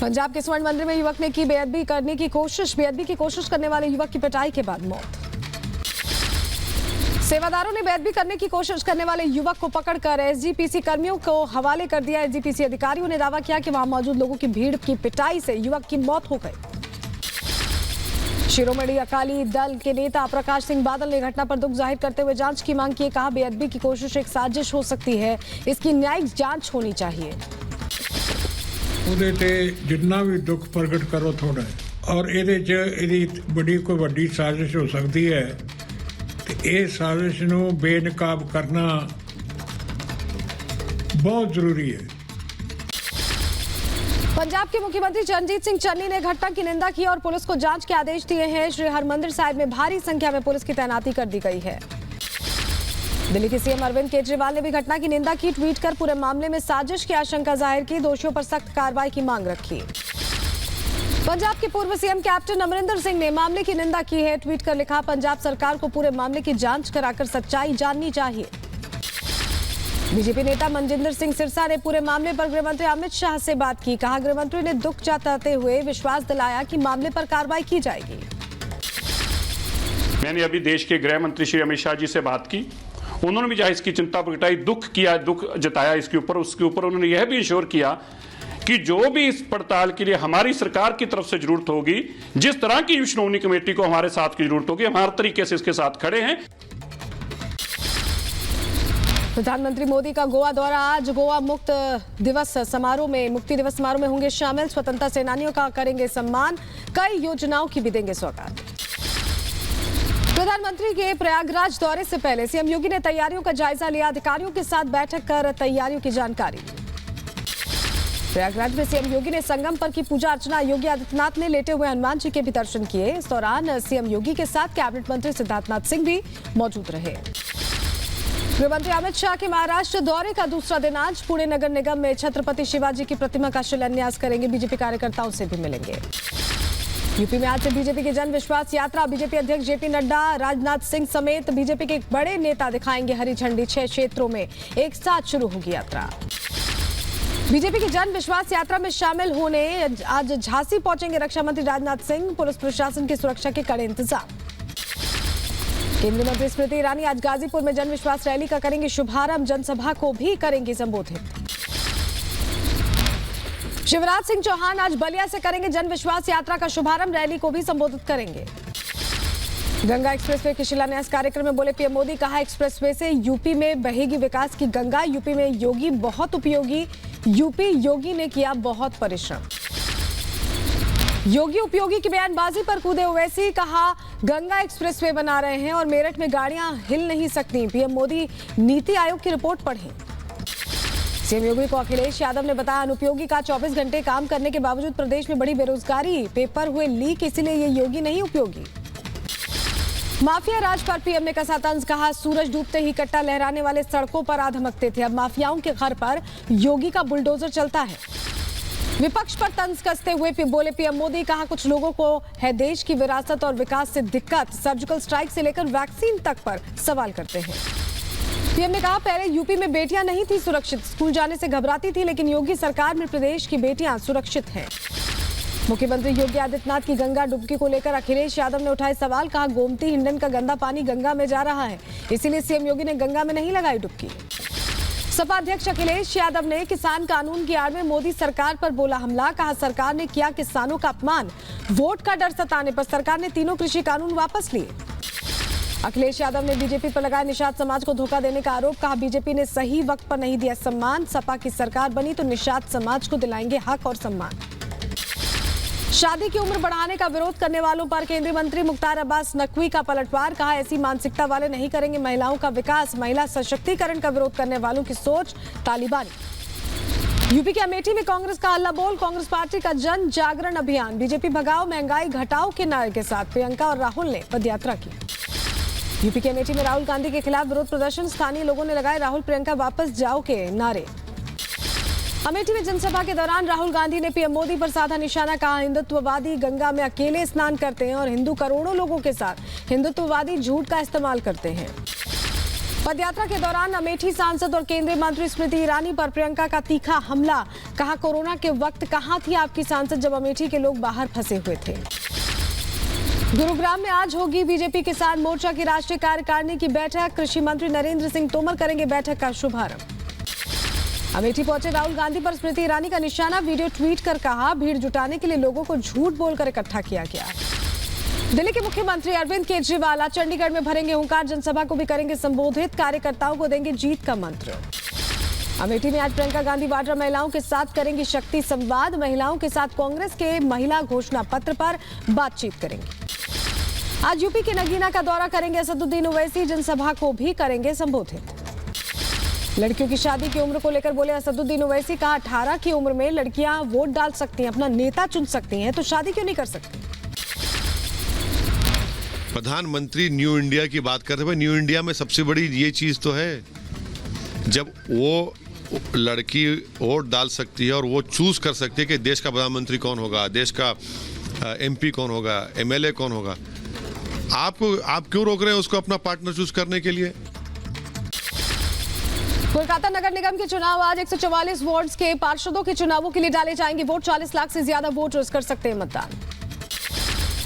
पंजाब के स्वर्ण मंदिर में युवक ने की बेअदबी की कोशिश करने वाले युवक की पिटाई के बाद मौत। सेवादारों ने बेअदबी करने की कोशिश करने वाले युवक को पकड़कर एसजीपीसी कर्मियों को हवाले कर दिया। एसजीपीसी अधिकारियों ने दावा किया कि वहां मौजूद लोगों की भीड़ की पिटाई से युवक की मौत हो गई। शिरोमणि अकाली दल के नेता प्रकाश सिंह बादल ने घटना पर दुख जाहिर करते हुए जांच की मांग की। कहा, बेअदबी की कोशिश एक साजिश हो सकती है, इसकी न्यायिक जांच होनी चाहिए। ਉਹਦੇ ਤੇ ਜਿੰਨਾ ਵੀ ਦੁੱਖ ਪ੍ਰਗਟ ਕਰੋ ਥੋੜਾ ਔਰ ਇਹਦੇ 'ਚ ਇਹਦੀ ਬੜੀ ਕੋਈ ਵੱਡੀ ਸਾਜ਼ਿਸ਼ ਹੋ ਸਕਦੀ ਹੈ ਤੇ ਇਹ ਸਾਜ਼ਿਸ਼ ਨੂੰ ਬੇਨਕਾਬ ਕਰਨਾ बहुत जरूरी है। पंजाब के मुख्यमंत्री चरणजीत सिंह चन्नी ने घटना की निंदा की और पुलिस को जांच के आदेश दिए हैं। श्री हरमंदिर साहिब में भारी संख्या में पुलिस की तैनाती कर दी गई है। दिल्ली के सीएम अरविंद केजरीवाल ने भी घटना की निंदा की। ट्वीट कर पूरे मामले में साजिश की आशंका जाहिर की, दोषियों पर सख्त कार्रवाई की मांग रखी। पंजाब के पूर्व सीएम कैप्टन अमरिंदर सिंह ने मामले की निंदा की है। ट्वीट कर लिखा, पंजाब सरकार को पूरे मामले की जांच कराकर सच्चाई जाननी चाहिए। बीजेपी नेता मनजिंदर सिंह सिरसा ने पूरे मामले पर गृहमंत्री अमित शाह से बात की। कहा, गृहमंत्री ने दुख जताते हुए विश्वास दिलाया कि मामले पर कार्रवाई की जाएगी। मैंने अभी देश के गृह मंत्री श्री अमित शाह जी से बात की, उन्होंने भी जाहिर इसकी चिंता प्रगटाई, दुख किया, दुख जताया इसके ऊपर। उसके ऊपर उन्होंने यह भी इंश्योर किया कि जो भी इस पड़ताल के लिए हमारी सरकार की तरफ से जरूरत होगी, जिस तरह की श्रोमणी कमेटी को हमारे साथ की जरूरत होगी, हम हर तरीके से इसके साथ खड़े हैं। प्रधानमंत्री मोदी का गोवा दौरा आज गोवा मुक्ति दिवस समारोह में होंगे शामिल। स्वतंत्रता सेनानियों का करेंगे सम्मान, कई योजनाओं की भी देंगे सौगात। प्रधानमंत्री के प्रयागराज दौरे से पहले सीएम योगी ने तैयारियों का जायजा लिया। अधिकारियों के साथ बैठक कर तैयारियों की जानकारी। प्रयागराज में सीएम योगी ने संगम पर की पूजा अर्चना। योगी आदित्यनाथ ने लेटे हुए हनुमान जी के भी दर्शन किए। इस दौरान सीएम योगी के साथ कैबिनेट मंत्री सिद्धार्थनाथ सिंह भी मौजूद रहे। गृहमंत्री अमित शाह के महाराष्ट्र दौरे का दूसरा दिन आज पुणे नगर निगम में छत्रपति शिवाजी की प्रतिमा का शिलान्यास करेंगे। बीजेपी कार्यकर्ताओं से भी मिलेंगे। यूपी में आज से बीजेपी की जन विश्वास यात्रा। बीजेपी अध्यक्ष जेपी नड्डा, राजनाथ सिंह समेत बीजेपी के बड़े नेता दिखाएंगे हरी झंडी। 6 क्षेत्रों में एक साथ शुरू होगी यात्रा। बीजेपी की जन विश्वास यात्रा में शामिल होने आज झांसी पहुंचेंगे रक्षा मंत्री राजनाथ सिंह। पुलिस प्रशासन की सुरक्षा के कड़े इंतजाम। केंद्रीय मंत्री स्मृति ईरानी आज गाजीपुर में जन विश्वास रैली का करेंगे शुभारंभ। जनसभा को भी करेंगे संबोधित। शिवराज सिंह चौहान आज बलिया से करेंगे जन विश्वास यात्रा का शुभारंभ। रैली को भी संबोधित करेंगे। गंगा एक्सप्रेसवे के शिलान्यास कार्यक्रम में बोले पीएम मोदी। कहा, एक्सप्रेसवे से यूपी में बहेगी विकास की गंगा। यूपी में योगी बहुत उपयोगी, यूपी योगी ने किया बहुत परिश्रम। योगी उपयोगी की बयानबाजी पर कूदे ओवैसी। कहा, गंगा एक्सप्रेसवे बना रहे हैं और मेरठ में गाड़ियां हिल नहीं सकती। पीएम मोदी नीति आयोग की रिपोर्ट पढ़ें। सीएम योगी को अखिलेश यादव ने बताया, अनुपयोगी का 24 घंटे काम करने के बावजूद प्रदेश में बड़ी बेरोजगारी। पेपर हुए लीक, इसीलिए ये योगी नहीं उपयोगी। माफिया राज पर पीएम ने कसा तंज। कहा, सूरज डूबते ही कट्टा लहराने वाले सड़कों पर आ धमकते थे, अब माफियाओं के घर पर योगी का बुलडोजर चलता है। विपक्ष पर तंज कसते हुए बोले पीएम मोदी। कहा, कुछ लोगों को है देश की विरासत और विकास से दिक्कत, सर्जिकल स्ट्राइक से लेकर वैक्सीन तक पर सवाल करते हैं। पीएम ने कहा, पहले यूपी में बेटियां नहीं थी सुरक्षित, स्कूल जाने से घबराती थी, लेकिन योगी सरकार में प्रदेश की बेटियां सुरक्षित हैं। मुख्यमंत्री योगी आदित्यनाथ की गंगा डुबकी को लेकर अखिलेश यादव ने उठाए सवाल। कहा, गोमती हिंडन का गंदा पानी गंगा में जा रहा है, इसीलिए सीएम योगी ने गंगा में नहीं लगाई डुबकी। सपा अध्यक्ष अखिलेश यादव ने किसान कानून की आड़ में मोदी सरकार पर बोला हमला। कहा, सरकार ने किया किसानों का अपमान, वोट का डर सताने पर सरकार ने तीनों कृषि कानून वापस लिए। अखिलेश यादव ने बीजेपी पर लगाया निषाद समाज को धोखा देने का आरोप। कहा, बीजेपी ने सही वक्त पर नहीं दिया सम्मान, सपा की सरकार बनी तो निषाद समाज को दिलाएंगे हक और सम्मान। शादी की उम्र बढ़ाने का विरोध करने वालों पर केंद्रीय मंत्री मुख्तार अब्बास नकवी का पलटवार। कहा, ऐसी मानसिकता वाले नहीं करेंगे महिलाओं का विकास। महिला सशक्तिकरण का विरोध करने वालों की सोच तालिबानी। यूपी के अमेठी में कांग्रेस का हल्ला बोल। कांग्रेस पार्टी का जन जागरण अभियान। बीजेपी भगाओ महंगाई घटाओ के नारे के साथ प्रियंका और राहुल ने पदयात्रा की। यूपी के अमेठी में राहुल गांधी के खिलाफ विरोध प्रदर्शन। स्थानीय लोगों ने लगाए राहुल प्रियंका वापस जाओ के नारे। अमेठी में जनसभा के दौरान राहुल गांधी ने पीएम मोदी पर साधा निशाना। कहा, हिंदुत्ववादी गंगा में अकेले स्नान करते हैं और हिंदू करोड़ों लोगों के साथ हिंदुत्ववादी झूठ का इस्तेमाल करते हैं। पदयात्रा के दौरान अमेठी सांसद और केंद्रीय मंत्री स्मृति ईरानी पर प्रियंका का तीखा हमला। कहा, कोरोना के वक्त कहां थी आपकी सांसद जब अमेठी के लोग बाहर फंसे हुए थे। गुरुग्राम में आज होगी बीजेपी किसान मोर्चा की राष्ट्रीय कार्यकारिणी की बैठक। कृषि मंत्री नरेंद्र सिंह तोमर करेंगे बैठक का शुभारंभ। अमेठी पहुंचे राहुल गांधी पर स्मृति ईरानी का निशाना। वीडियो ट्वीट कर कहा, भीड़ जुटाने के लिए लोगों को झूठ बोलकर इकट्ठा किया गया। दिल्ली के मुख्यमंत्री अरविंद केजरीवाल आज चंडीगढ़ में भरेंगे हुंकार, जनसभा को भी करेंगे संबोधित। कार्यकर्ताओं को देंगे जीत का मंत्र। अमेठी में आज प्रियंका गांधी वाड्रा महिलाओं के साथ करेंगी शक्ति संवाद। महिलाओं के साथ कांग्रेस के महिला घोषणा पत्र पर बातचीत करेंगे। आज यूपी के नगीना का दौरा करेंगे असदुद्दीन ओवैसी, जनसभा को भी करेंगे संबोधित। लड़कियों की शादी की उम्र को लेकर बोले असदुद्दीन ओवैसी। कहा, 18 की उम्र में लड़कियां वोट डाल सकती हैं, अपना नेता चुन सकती हैं, तो शादी क्यों नहीं कर सकती। प्रधानमंत्री न्यू इंडिया की बात कर रहे हैं। न्यू इंडिया में सबसे बड़ी ये चीज तो है जब वो लड़की वोट डाल सकती है और वो चूज कर सकती है कि देश का प्रधानमंत्री कौन होगा, देश का एमपी कौन होगा, एमएलए कौन होगा। आप क्यों रोक रहे हैं उसको अपना पार्टनर चूज करने के लिए। कोलकाता नगर निगम के चुनाव आज 144 वार्ड्स के पार्षदों के चुनावों के लिए डाले जाएंगे वोट। 40 लाख से ज्यादा वोटर्स कर सकते हैं मतदान।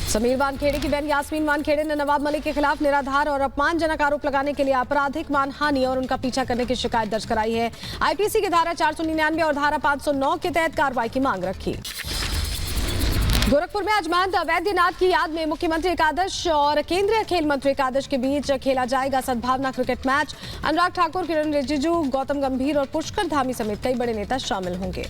समीर वानखेड़े की बहन यास्मीन वानखेड़े ने नवाब मलिक के खिलाफ निराधार और अपमानजनक आरोप लगाने के लिए आपराधिक मानहानि और उनका पीछा करने की शिकायत दर्ज कराई है। आईपीसी की धारा 499 और धारा 509 के तहत कार्रवाई की मांग रखी। गोरखपुर में आज महंत वैद्यनाथ की याद में मुख्यमंत्री एकादश और केंद्रीय खेल मंत्री एकादश के बीच खेला जाएगा सद्भावना क्रिकेट मैच। अनुराग ठाकुर, किरण रिजिजू, गौतम गंभीर और पुष्कर धामी समेत कई बड़े नेता शामिल होंगे।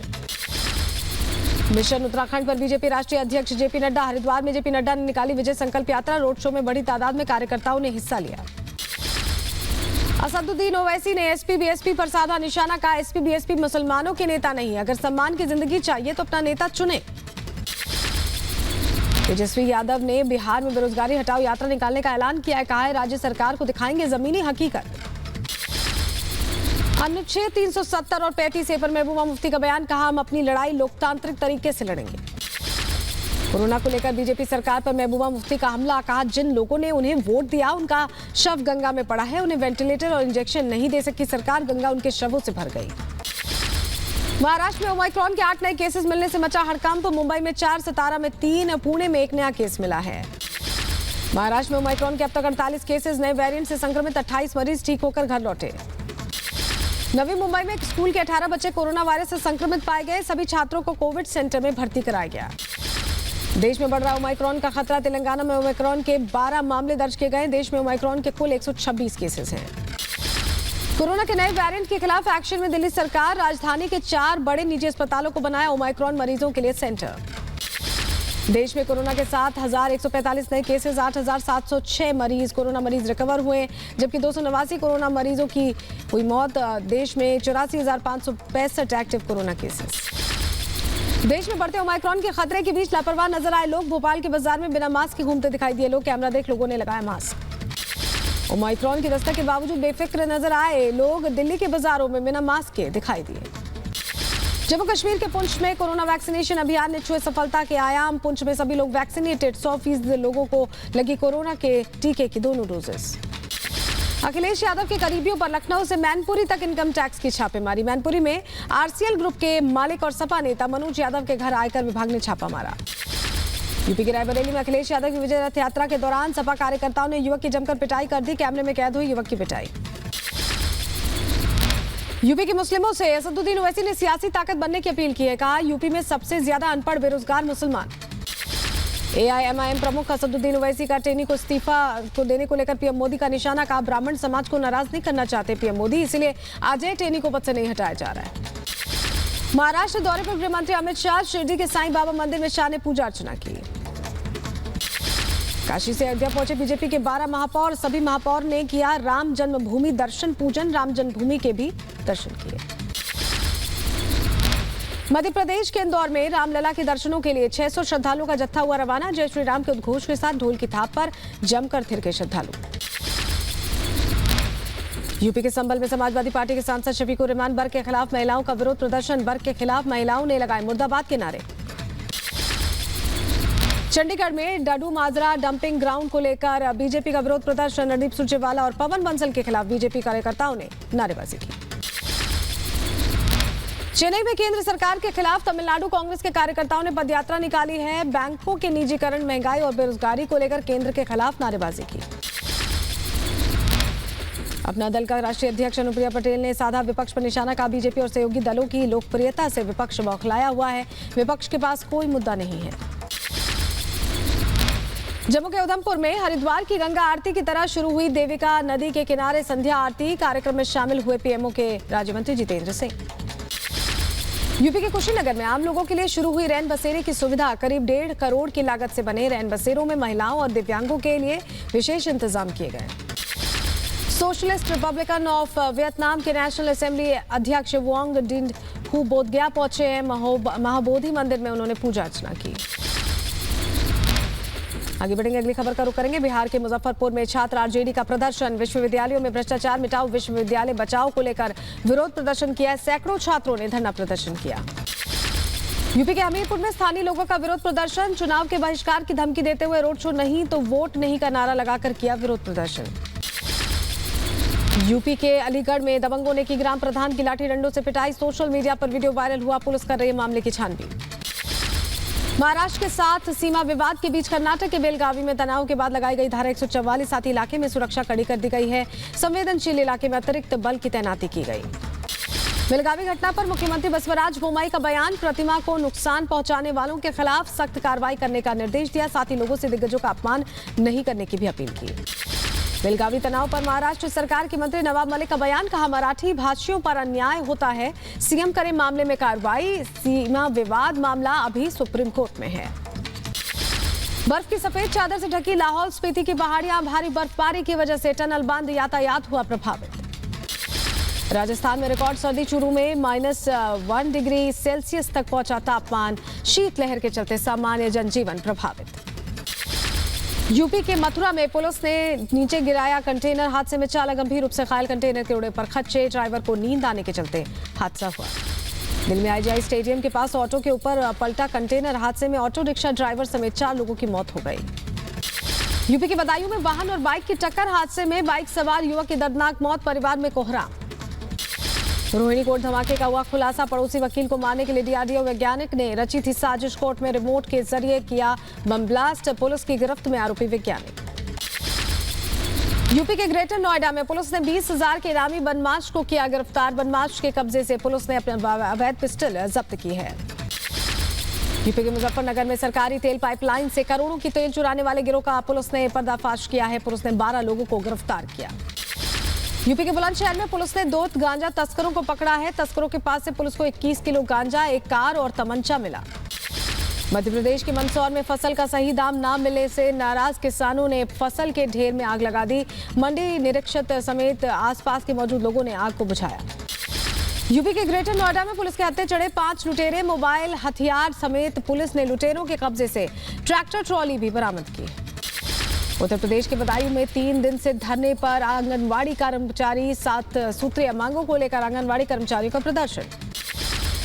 मिशन उत्तराखंड पर बीजेपी राष्ट्रीय अध्यक्ष जेपी नड्डा। हरिद्वार में जेपी नड्डा ने निकाली विजय संकल्प यात्रा। रोड शो में बड़ी तादाद में कार्यकर्ताओं ने हिस्सा लिया। असदुद्दीन ओवैसी ने एसपी बीएसपी पर साधा निशाना। कहा, एसपी बीएसपी मुसलमानों के नेता नहीं, अगर सम्मान की जिंदगी चाहिए तो अपना नेता चुने। तेजस्वी यादव ने बिहार में बेरोजगारी हटाओ यात्रा निकालने का ऐलान किया है। कहा है, राज्य सरकार को दिखाएंगे जमीनी हकीकत। अनुच्छेद 370 और 35A पर महबूबा मुफ्ती का बयान। कहा, हम अपनी लड़ाई लोकतांत्रिक तरीके से लड़ेंगे। कोरोना को लेकर बीजेपी सरकार पर महबूबा मुफ्ती का हमला। कहा, जिन लोगों ने उन्हें वोट दिया उनका शव गंगा में पड़ा है, उन्हें वेंटिलेटर और इंजेक्शन नहीं दे सकी सरकार, गंगा उनके शवों से भर गई। महाराष्ट्र में ओमाइक्रॉन के 8 नए केसेस मिलने से मचा हड़कंप। मुंबई में 4, सतारा में 3, पुणे में 1 नया केस मिला है। महाराष्ट्र में ओमाइक्रॉन के अब तक 48 केसेस, नए वेरिएंट से संक्रमित 28 मरीज ठीक होकर घर लौटे। नवी मुंबई में एक स्कूल के 18 बच्चे कोरोना वायरस से संक्रमित पाए गए। सभी छात्रों को कोविड सेंटर में भर्ती कराया गया। देश में बढ़ रहा ओमाइक्रॉन का खतरा। तेलंगाना में ओमाइक्रॉन के 12 मामले दर्ज किए गए। देश में ओमाइक्रॉन के कुल 126 केसेस हैं। कोरोना के नए वेरिएंट के खिलाफ एक्शन में दिल्ली सरकार। राजधानी के 4 बड़े निजी अस्पतालों को बनाया ओमाइक्रॉन मरीजों के लिए सेंटर। देश में कोरोना के 7,145 नए केसेस, 8,706 मरीज कोरोना मरीज रिकवर हुए, जबकि 289 कोरोना मरीजों की हुई मौत। देश में 84,565 एक्टिव कोरोना केसेस। देश में बढ़ते ओमाइक्रॉन के खतरे के बीच लापरवाह नजर आए लोग। भोपाल के बाजार में बिना मास्क के घूमते दिखाई दिए लोग। कैमरा देख लोगों ने लगाया मास्क। ओमाइक्रॉन की दस्तक के बावजूद बेफिक्र नजर आए लोग। दिल्ली के बाजारों में बिना मास्क के दिखाई दिए। जम्मू कश्मीर के पुंछ में कोरोना वैक्सीनेशन अभियान ने छुए सफलता के आयाम। पुंछ में सभी लोग वैक्सीनेटेड। 100% लोगों को लगी कोरोना के टीके की दोनों डोजेस। अखिलेश यादव के करीबियों पर लखनऊ से मैनपुरी तक इनकम टैक्स की छापेमारी। मैनपुरी में आरसीएल ग्रुप के मालिक और सपा नेता मनोज यादव के घर आयकर विभाग ने छापा मारा। यूपी के रायबरेली में अखिलेश यादव की विजय रथ यात्रा के दौरान सपा कार्यकर्ताओं ने युवक की जमकर पिटाई कर दी। कैमरे में कैद हुई युवक की पिटाई। यूपी के मुस्लिमों से असदुद्दीन ओवैसी ने सियासी ताकत बनने की अपील की है। कहा, यूपी में सबसे ज्यादा अनपढ़ बेरोजगार मुसलमान। एआईएमआईएम प्रमुख असदुद्दीन ओवैसी का टेनी को इस्तीफा को देने को लेकर पीएम मोदी का निशाना। कहा, ब्राह्मण समाज को नाराज नहीं करना चाहते पीएम मोदी, इसलिए अजय टेनी को पद से नहीं हटाया जा रहा है। महाराष्ट्र दौरे पर गृह मंत्री अमित शाह। शिरडी के साईं बाबा मंदिर में शाह ने पूजा अर्चना की। काशी से अयोध्या पहुंचे बीजेपी के 12 महापौर। सभी महापौर ने किया राम जन्मभूमि दर्शन पूजन। राम जन्मभूमि के भी दर्शन किए। मध्य प्रदेश के इंदौर में रामलला के दर्शनों के लिए 600 श्रद्धालुओं का जत्था हुआ रवाना। जय श्री राम के उद्घोष के साथ ढोल की थाप पर जमकर थिरके श्रद्धालु। यूपी के संभल में समाजवादी पार्टी के सांसद शफीकुर रहमान बर्क के खिलाफ महिलाओं का विरोध प्रदर्शन। बर्क के खिलाफ महिलाओं ने लगाए मुर्दाबाद के नारे। चंडीगढ़ में डडू माजरा डंपिंग ग्राउंड को लेकर बीजेपी का विरोध प्रदर्शन। रणदीप सुरजेवाला और पवन बंसल के खिलाफ बीजेपी कार्यकर्ताओं ने नारेबाजी की। चेन्नई में केंद्र सरकार के खिलाफ तमिलनाडु कांग्रेस के कार्यकर्ताओं ने पदयात्रा निकाली है। बैंकों के निजीकरण, महंगाई और बेरोजगारी को लेकर केंद्र के खिलाफ नारेबाजी की। अपना दल का राष्ट्रीय अध्यक्ष अनुप्रिया पटेल ने साधा विपक्ष पर निशाना कहा। बीजेपी और सहयोगी दलों की लोकप्रियता से विपक्ष बौखलाया हुआ है। विपक्ष के पास कोई मुद्दा नहीं है। जम्मू के उधमपुर में हरिद्वार की गंगा आरती की तरह शुरू हुई देविका नदी के किनारे संध्या आरती। कार्यक्रम में शामिल हुए पीएमओ के राज्य मंत्री जितेंद्र सिंह। यूपी के कुशीनगर में आम लोगों के लिए शुरू हुई रैन बसेरे की सुविधा। करीब 1.5 करोड़ की लागत से बने रैन बसेरों में महिलाओं और दिव्यांगों के लिए विशेष इंतजाम किए गए। सोशलिस्ट रिपब्लिकन ऑफ वियतनाम के नेशनल असेंबली अध्यक्ष वोंग डिन हु बोधगया पहुंचे हैं। महाबोधि मंदिर में उन्होंने पूजा अर्चना की। आगे बढ़ेंगे, अगली खबर का रुख करेंगे। बिहार के मुजफ्फरपुर में छात्र आरजेडी का प्रदर्शन। विश्वविद्यालयों में भ्रष्टाचार मिटाओ, विश्वविद्यालय बचाओ को लेकर विरोध प्रदर्शन किया। सैकड़ों छात्रों ने धरना प्रदर्शन किया। यूपी के हमीरपुर में स्थानीय लोगों का विरोध प्रदर्शन। चुनाव के बहिष्कार की धमकी देते हुए रोड शो नहीं तो वोट नहीं का नारा लगाकर किया विरोध प्रदर्शन। यूपी के अलीगढ़ में दबंगों ने की ग्राम प्रधान की लाठी डंडों से पिटाई। सोशल मीडिया पर वीडियो वायरल हुआ। पुलिस कर रही है मामले की छानबीन। महाराष्ट्र के साथ सीमा विवाद के बीच कर्नाटक के बेलगावी में तनाव के बाद लगाई गई धारा 144 साथ इलाके में सुरक्षा कड़ी कर दी गई है। संवेदनशील इलाके में अतिरिक्त बल की तैनाती की गई। बेलगावी घटना पर मुख्यमंत्री बसवराज बोम्मई का बयान। प्रतिमा को नुकसान पहुंचाने वालों के खिलाफ सख्त कार्रवाई करने का निर्देश दिया। साथ ही लोगों से दिग्गजों का अपमान नहीं करने की भी अपील की। बेलगावी तनाव पर महाराष्ट्र सरकार के मंत्री नवाब मलिक का बयान। कहा, मराठी भाषियों पर अन्याय होता है, सीएम करे मामले में कार्रवाई। सीमा विवाद मामला अभी सुप्रीम कोर्ट में है। बर्फ की सफेद चादर से ढकी लाहौल स्पीति की पहाड़ियां। भारी बर्फबारी की वजह से टनल बंद, यातायात हुआ प्रभावित। राजस्थान में रिकॉर्ड सर्दी। चूरू में -1 डिग्री सेल्सियस तक पहुंचा तापमान। शीतलहर के चलते सामान्य जनजीवन प्रभावित। यूपी के मथुरा में पुलिस ने नीचे गिराया कंटेनर। हादसे में चालक गंभीर रूप से घायल। कंटेनर के उड़े पर खच्चे। ड्राइवर को नींद आने के चलते हादसा हुआ। दिल्ली में आईजीआई स्टेडियम के पास ऑटो के ऊपर पलटा कंटेनर। हादसे में ऑटो रिक्शा ड्राइवर समेत 4 लोगों की मौत हो गई। यूपी के बदायूं में वाहन और बाइक की टक्कर। हादसे में बाइक सवार युवक की दर्दनाक मौत। परिवार में कोहराम। रोहिणी कोर्ट धमाके का हुआ खुलासा। पड़ोसी वकील को मारने के लिए डीआरडीओ वैज्ञानिक ने रची थी साजिश। कोर्ट में रिमोट के जरिए किया बम ब्लास्ट। पुलिस की गिरफ्त में आरोपी वैज्ञानिक। यूपी के ग्रेटर नोएडा में पुलिस ने 20,000 के इनामी बदमाश को किया गिरफ्तार। बदमाश के कब्जे से पुलिस ने अपना अवैध पिस्टल जब्त की है। यूपी के मुजफ्फरनगर में सरकारी तेल पाइपलाइन से करोड़ों की तेल चुराने वाले गिरोह का पुलिस ने पर्दाफाश किया है। पुलिस ने 12 लोगों को गिरफ्तार किया। यूपी के बुलंदशहर में पुलिस ने 2 गांजा तस्करों को पकड़ा है। तस्करों के पास से पुलिस को 21 किलो गांजा, एक कार और तमंचा मिला। मध्य प्रदेश के मंदसौर में फसल का सही दाम न मिलने से नाराज किसानों ने फसल के ढेर में आग लगा दी। मंडी निरीक्षक समेत आसपास के मौजूद लोगों ने आग को बुझाया। यूपी के ग्रेटर नोएडा में पुलिस के हत्थे चढ़े 5 लुटेरे। मोबाइल, हथियार समेत पुलिस ने लुटेरों के कब्जे से ट्रैक्टर ट्रॉली भी बरामद की। उत्तर प्रदेश के बदायूं में 3 दिन से धरने पर आंगनवाड़ी कर्मचारी। 7 सूत्रीय मांगों को लेकर आंगनवाड़ी कर्मचारियों का प्रदर्शन।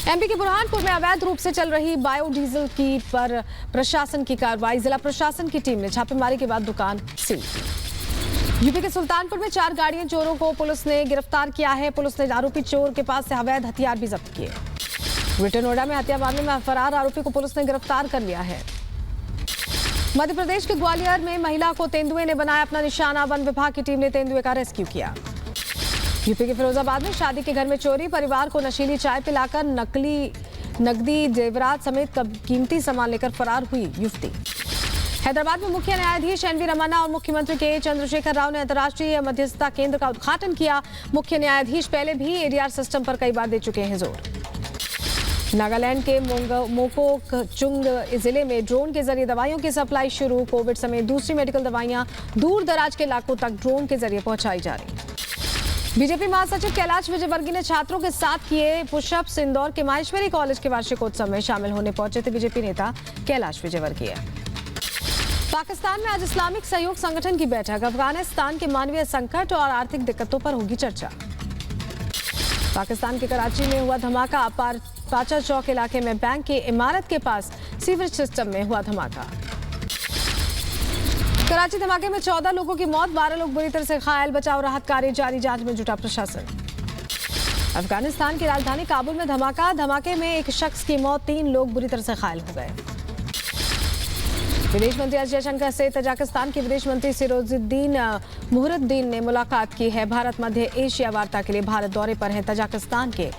एमपी के बुरहानपुर में अवैध रूप से चल रही बायोडीजल की पर प्रशासन की कार्रवाई। जिला प्रशासन की टीम ने छापेमारी के बाद दुकान सील की। यूपी के सुल्तानपुर में 4 गाड़ियां चोरों को पुलिस ने गिरफ्तार किया है। पुलिस ने आरोपी चोर के पास से अवैध हथियार भी जब्त किए। ग्रेटर नोएडा में हत्या मामले में फरार आरोपी को पुलिस ने गिरफ्तार कर लिया है। मध्य प्रदेश के ग्वालियर में महिला को तेंदुए ने बनाया अपना निशाना। वन विभाग की टीम ने तेंदुए का रेस्क्यू किया। यूपी के फिरोजाबाद में शादी के घर में चोरी। परिवार को नशीली चाय पिलाकर नकदी जेवरात समेत कीमती सामान लेकर फरार हुई युवती। हैदराबाद में मुख्य न्यायाधीश एनवी रमन्ना और मुख्यमंत्री के चंद्रशेखर राव ने अंतर्राष्ट्रीय मध्यस्थता केंद्र का उद्घाटन किया। मुख्य न्यायाधीश पहले भी एडीआर सिस्टम पर कई बार दे चुके हैं जोर। नागालैंड के मोकोकचुंग जिले में ड्रोन के जरिए दवाइयों की सप्लाई शुरू। कोविड समेत दूसरी मेडिकल दवाइयां दूर दराज के इलाकों तक ड्रोन के जरिए पहुंचाई जा रही। बीजेपी महासचिव कैलाश विजयवर्गीय ने छात्रों के साथ किए पुशअप्स। इंदौर के माहेश्वरी कॉलेज के वार्षिकोत्सव में शामिल होने पहुंचे थे बीजेपी नेता कैलाश विजयवर्गीय। पाकिस्तान में आज इस्लामिक सहयोग संगठन की बैठक। अफगानिस्तान के मानवीय संकट और आर्थिक दिक्कतों पर होगी चर्चा। पाकिस्तान के कराची में हुआ धमाका। पाचा चौक इलाके में बैंक की इमारत के पास सीवरेज सिस्टम में हुआ धमाका। कराची धमाके में 14 लोगों की मौत, 12 लोग बुरी तरह से घायल। बचाव राहत कार्य जारी, जांच में जुटा प्रशासन। अफगानिस्तान की राजधानी काबुल में धमाका, धमाके में एक शख्स की मौत, 3 लोग बुरी तरह से घायल हो गए। विदेश मंत्री एस जयशंकर से तजाकिस्तान के विदेश मंत्री सिरोजुद्दीन मुहरुद्दीन ने मुलाकात की है। भारत मध्य एशिया वार्ता के लिए भारत दौरे पर हैं तजाकिस्तान के